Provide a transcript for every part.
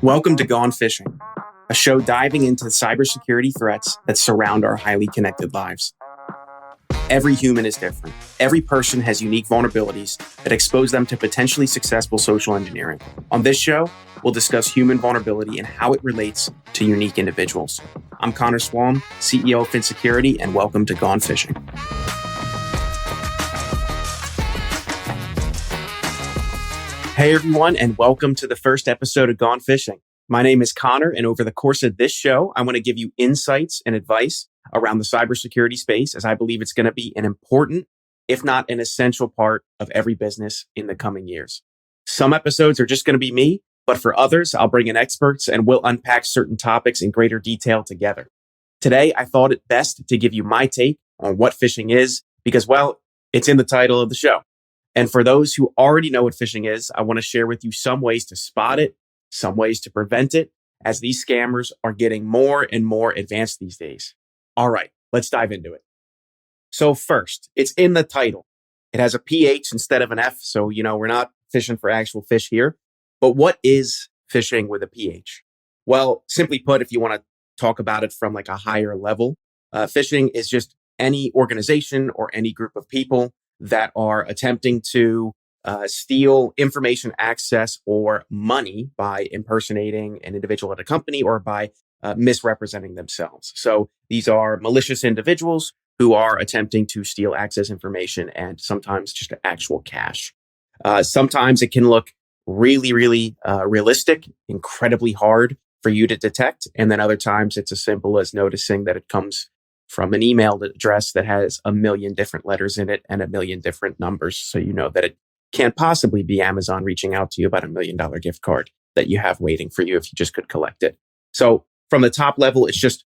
Welcome to Gone Phishing, a show diving into the cybersecurity threats that surround our highly connected lives. Every human is different. Every person has unique vulnerabilities that expose them to potentially successful social engineering. On this show, we'll discuss human vulnerability and how it relates to unique individuals. I'm Connor Swalm, CEO of Phin Security, and welcome to Gone Phishing. Hey everyone, and welcome to the first episode of Gone Phishing. My name is Connor, and over the course of this show, I want to give you insights and advice around the cybersecurity space, as I believe it's going to be an important, if not an essential part of every business in the coming years. Some episodes are just going to be me, but for others, I'll bring in experts and we'll unpack certain topics in greater detail together. Today, I thought it best to give you my take on what phishing is because, well, it's in the title of the show. And for those who already know what phishing is, I want to share with you some ways to spot it, some ways to prevent it, as these scammers are getting more and more advanced these days. All right, let's dive into it. So first, it's in the title. It has a PH instead of an F, so we're not fishing for actual fish here. But what is phishing with a PH? Well, simply put, if you want to talk about it from like a higher level, phishing is just any organization or any group of people that are attempting to steal information, access, or money by impersonating an individual at a company or by misrepresenting themselves. So these are malicious individuals who are attempting to steal access information and sometimes just actual cash. Sometimes it can look really, really realistic, incredibly hard for you to detect. And then other times it's as simple as noticing that it comes from an email address that has a million different letters in it and a million different numbers. So you know that it can't possibly be Amazon reaching out to you about $1 million gift card that you have waiting for you if you just could collect it. So from the top level, it's just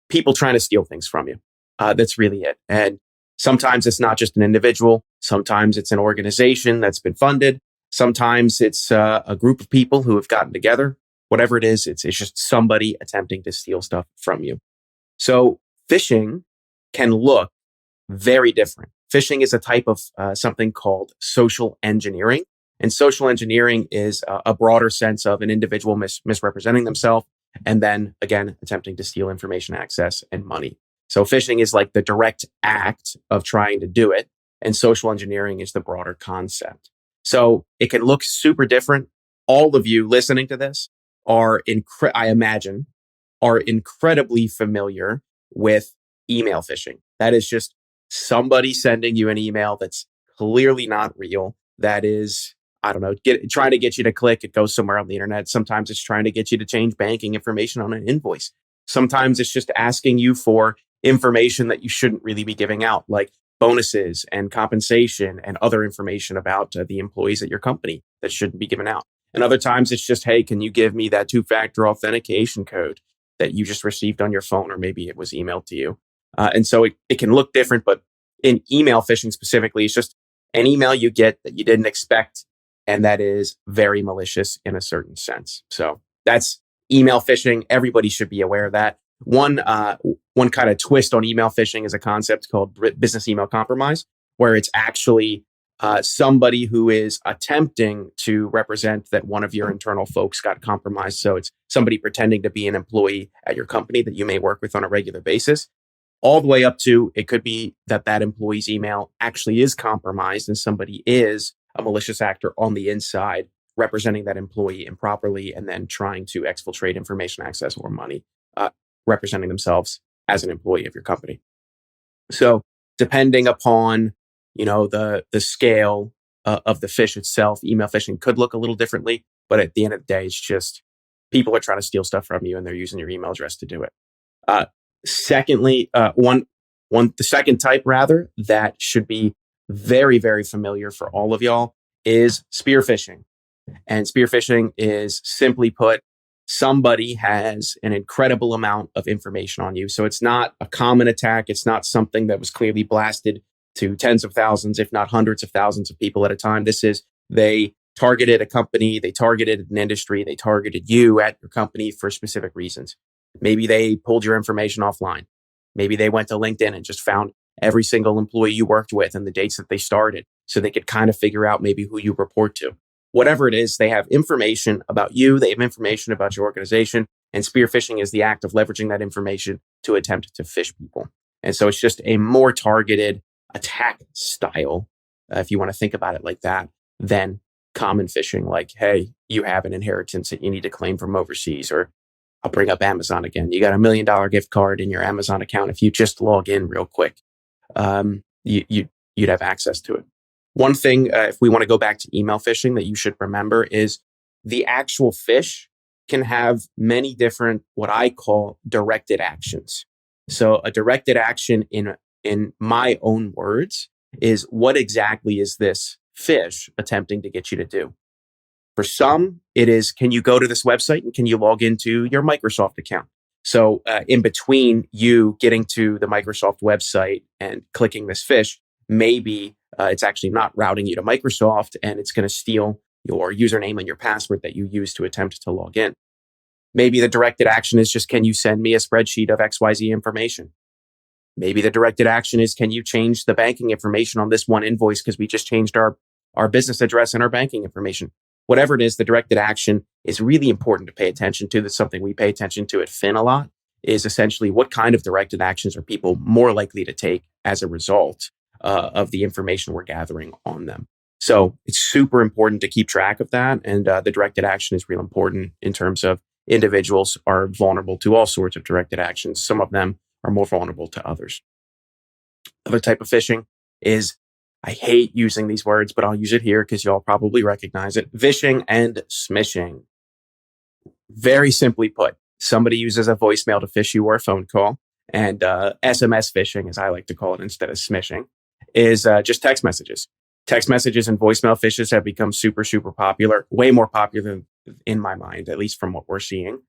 people trying to steal things from you. That's really it. And sometimes it's not just an individual. Sometimes it's an organization that's been funded. Sometimes it's a group of people who have gotten together. Whatever it is, it's just somebody attempting to steal stuff from you. So phishing can look very different. Phishing is a type of something called social engineering. And social engineering is a broader sense of an individual misrepresenting themselves and then, again, attempting to steal information, access, and money. So phishing is like the direct act of trying to do it. And social engineering is the broader concept. So it can look super different. All of you listening to this are, I imagine, are incredibly familiar with email phishing. That is just somebody sending you an email that's clearly not real. That is, trying to get you to click. It goes somewhere on the internet. Sometimes it's trying to get you to change banking information on an invoice. Sometimes it's just asking you for information that you shouldn't really be giving out, like bonuses and compensation and other information about the employees at your company that shouldn't be given out. And other times it's just, hey, can you give me that two-factor authentication code that you just received on your phone, or maybe it was emailed to you. And so it can look different, but in email phishing specifically, it's just an email you get that you didn't expect, and that is very malicious in a certain sense. So that's email phishing. Everybody should be aware of that. One kind of twist on email phishing is a concept called business email compromise, where it's actually somebody who is attempting to represent that one of your internal folks got compromised. So it's somebody pretending to be an employee at your company that you may work with on a regular basis, all the way up to it could be that that employee's email actually is compromised and somebody is a malicious actor on the inside representing that employee improperly and then trying to exfiltrate information, access, or money, representing themselves as an employee of your company. So depending upon the scale of the fish itself, email phishing could look a little differently, but at the end of the day, it's just people are trying to steal stuff from you and they're using your email address to do it. Secondly, the second type rather that should be very, very familiar for all of y'all is spear phishing. And spear phishing is, simply put, somebody has an incredible amount of information on you. So it's not a common attack. It's not something that was clearly blasted to tens of thousands, if not hundreds of thousands of people at a time. This is, they targeted a company, they targeted an industry, they targeted you at your company for specific reasons. Maybe they pulled your information offline. Maybe they went to LinkedIn and just found every single employee you worked with and the dates that they started so they could kind of figure out maybe who you report to. whatever it is, they have information about you, they have information about your organization, and spear phishing is the act of leveraging that information to attempt to phish people. And so it's just a more targeted attack style, if you want to think about it like that, than common phishing, like, hey, you have an inheritance that you need to claim from overseas, or I'll bring up Amazon again. You got $1 million gift card in your Amazon account. If you just log in real quick, you'd have access to it. One thing, if we want to go back to email phishing, that you should remember is the actual phish can have many different, what I call directed actions. So a directed action in my own words is, what exactly is this phish attempting to get you to do? For some, it is, can you go to this website and can you log into your Microsoft account? So in between you getting to the Microsoft website and clicking this phish, maybe it's actually not routing you to Microsoft, and it's going to steal your username and your password that you use to attempt to log in. Maybe the directed action is just, can you send me a spreadsheet of XYZ information? Maybe the directed action is, can you change the banking information on this one invoice because we just changed our business address and our banking information? Whatever it is, the directed action is really important to pay attention to. That's something we pay attention to at Phin a lot, is essentially what kind of directed actions are people more likely to take as a result of the information we're gathering on them. So it's super important to keep track of that. And the directed action is real important in terms of individuals are vulnerable to all sorts of directed actions. Some of them are more vulnerable to others. Other type of phishing is, I hate using these words, but I'll use it here because y'all probably recognize it. Vishing and smishing. Very simply put, somebody uses a voicemail to phish you or a phone call. And SMS phishing, as I like to call it instead of smishing, is just text messages. Text messages and voicemail phishes have become super, super popular, way more popular in my mind, at least from what we're seeing,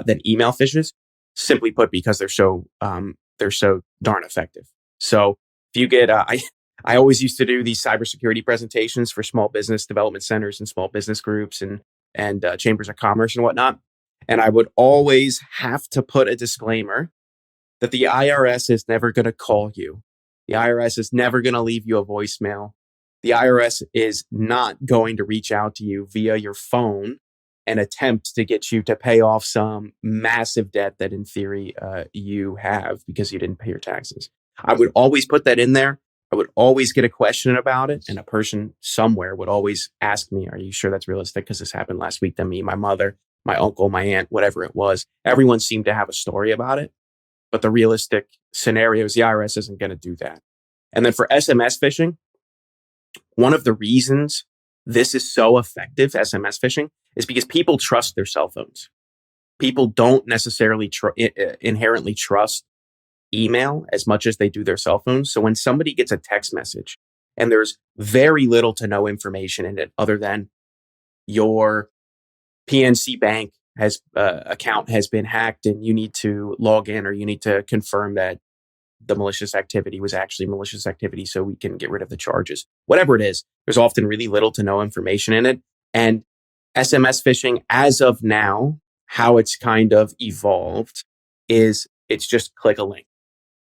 than email phishes. Simply put, because they're so darn effective. So if you get, I always used to do these cybersecurity presentations for small business development centers and small business groups and chambers of commerce and whatnot. And I would always have to put a disclaimer that the IRS is never going to call you. The IRS is never going to leave you a voicemail. The IRS is not going to reach out to you via your phone and attempt to get you to pay off some massive debt that in theory you have because you didn't pay your taxes. I would always put that in there. I would always get a question about it, and a person somewhere would always ask me, are you sure that's realistic? Because this happened last week to me, my mother, my uncle, my aunt, whatever it was. Everyone seemed to have a story about it. But the realistic scenario is the IRS isn't going to do that. And then for SMS phishing, one of the reasons this is so effective, SMS phishing, is because people trust their cell phones. People don't necessarily inherently trust email as much as they do their cell phones. So when somebody gets a text message and there's very little to no information in it other than your PNC Bank account has been hacked and you need to log in, or you need to confirm that the malicious activity was actually malicious activity so we can get rid of the charges. Whatever it is, there's often really little to no information in it. And SMS phishing, as of now, how it's kind of evolved is it's just click a link.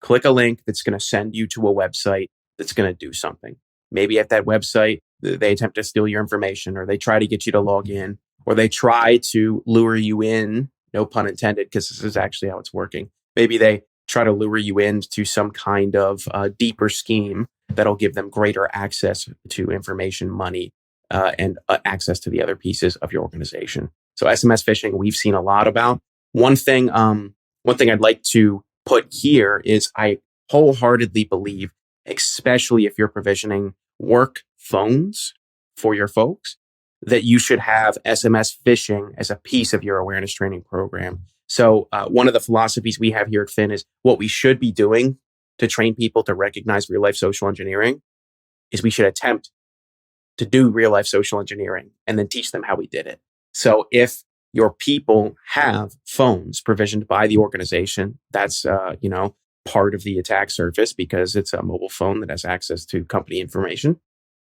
Click a link that's going to send you to a website that's going to do something. Maybe at that website, they attempt to steal your information, or they try to get you to log in, or they try to lure you in, no pun intended, because this is actually how it's working. Maybe they try to lure you into some kind of deeper scheme that'll give them greater access to information, money, and access to the other pieces of your organization. So SMS phishing, we've seen a lot about. One thing I'd like to put here is I wholeheartedly believe, especially if you're provisioning work phones for your folks, that you should have SMS phishing as a piece of your awareness training program. So one of the philosophies we have here at Phin is what we should be doing to train people to recognize real life social engineering is we should attempt to do real life social engineering and then teach them how we did it. So if your people have phones provisioned by the organization, that's part of the attack surface because it's a mobile phone that has access to company information,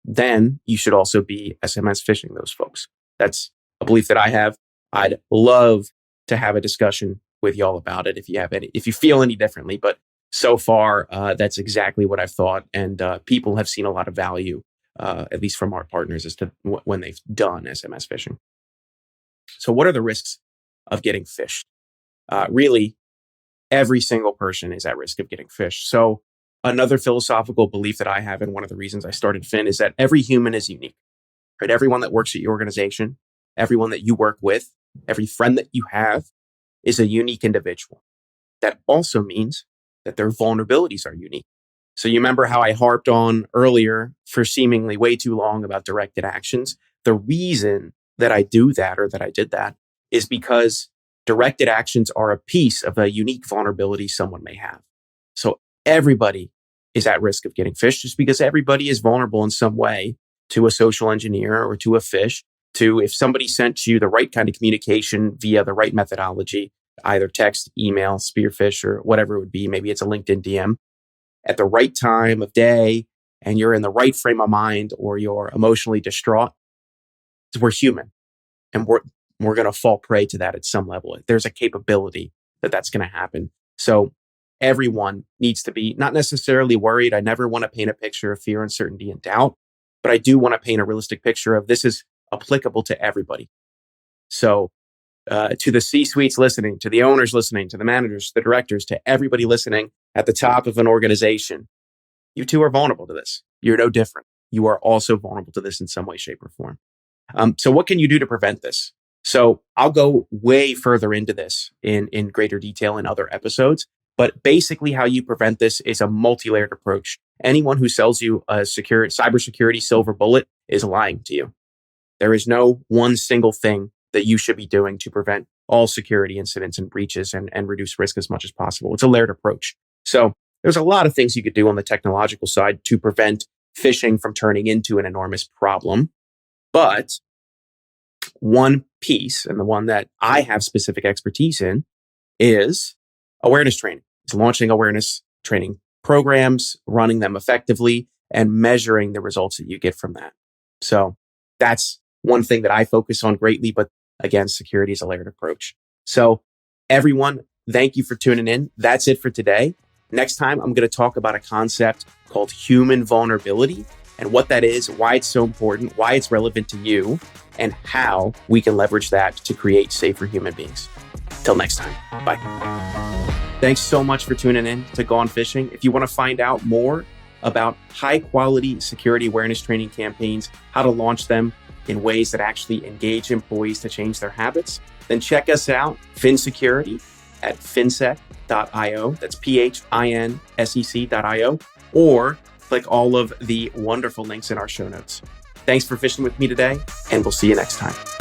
then you should also be SMS phishing those folks. That's a belief that I have. I'd love to have a discussion with y'all about it if you feel any differently. But so far, that's exactly what I've thought. And people have seen a lot of value at least from our partners, as to when they've done SMS phishing. So what are the risks of getting phished? Really, every single person is at risk of getting phished. So another philosophical belief that I have, and one of the reasons I started Phin, is that every human is unique, right? Everyone that works at your organization, everyone that you work with, every friend that you have is a unique individual. That also means that their vulnerabilities are unique. So you remember how I harped on earlier for seemingly way too long about directed actions? The reason that I do that, or that I did that, is because directed actions are a piece of a unique vulnerability someone may have. So everybody is at risk of getting phished, just because everybody is vulnerable in some way to a social engineer or to a phish. To if somebody sent you the right kind of communication via the right methodology, either text, email, spearfish, or whatever it would be, maybe it's a LinkedIn DM, at the right time of day, and you're in the right frame of mind, or you're emotionally distraught, we're human, and we're going to fall prey to that at some level. There's a capability that that's going to happen. So everyone needs to be not necessarily worried. I never want to paint a picture of fear, uncertainty, and doubt, but I do want to paint a realistic picture of this is applicable to everybody. So to the C-suites listening, to the owners listening, to the managers, to the directors, to everybody listening at the top of an organization, you too are vulnerable to this. You're no different. You are also vulnerable to this in some way, shape, or form. So what can you do to prevent this? So I'll go way further into this in greater detail in other episodes. But basically how you prevent this is a multi-layered approach. Anyone who sells you a cybersecurity silver bullet is lying to you. There is no one single thing that you should be doing to prevent all security incidents and breaches and reduce risk as much as possible. It's a layered approach. So there's a lot of things you could do on the technological side to prevent phishing from turning into an enormous problem. But one piece, and the one that I have specific expertise in, is awareness training. It's launching awareness training programs, running them effectively, and measuring the results that you get from that. So that's one thing that I focus on greatly. But again, security is a layered approach. So everyone, thank you for tuning in. That's it for today. Next time, I'm going to talk about a concept called human vulnerability and what that is, why it's so important, why it's relevant to you, and how we can leverage that to create safer human beings. Till next time, bye. Thanks so much for tuning in to Gone Phishing. If you want to find out more about high quality security awareness training campaigns, how to launch them in ways that actually engage employees to change their habits, then check us out, Phin Security, at phinsec.io. That's phinsec.io, or click all of the wonderful links in our show notes. Thanks for phishing with me today, and we'll see you next time.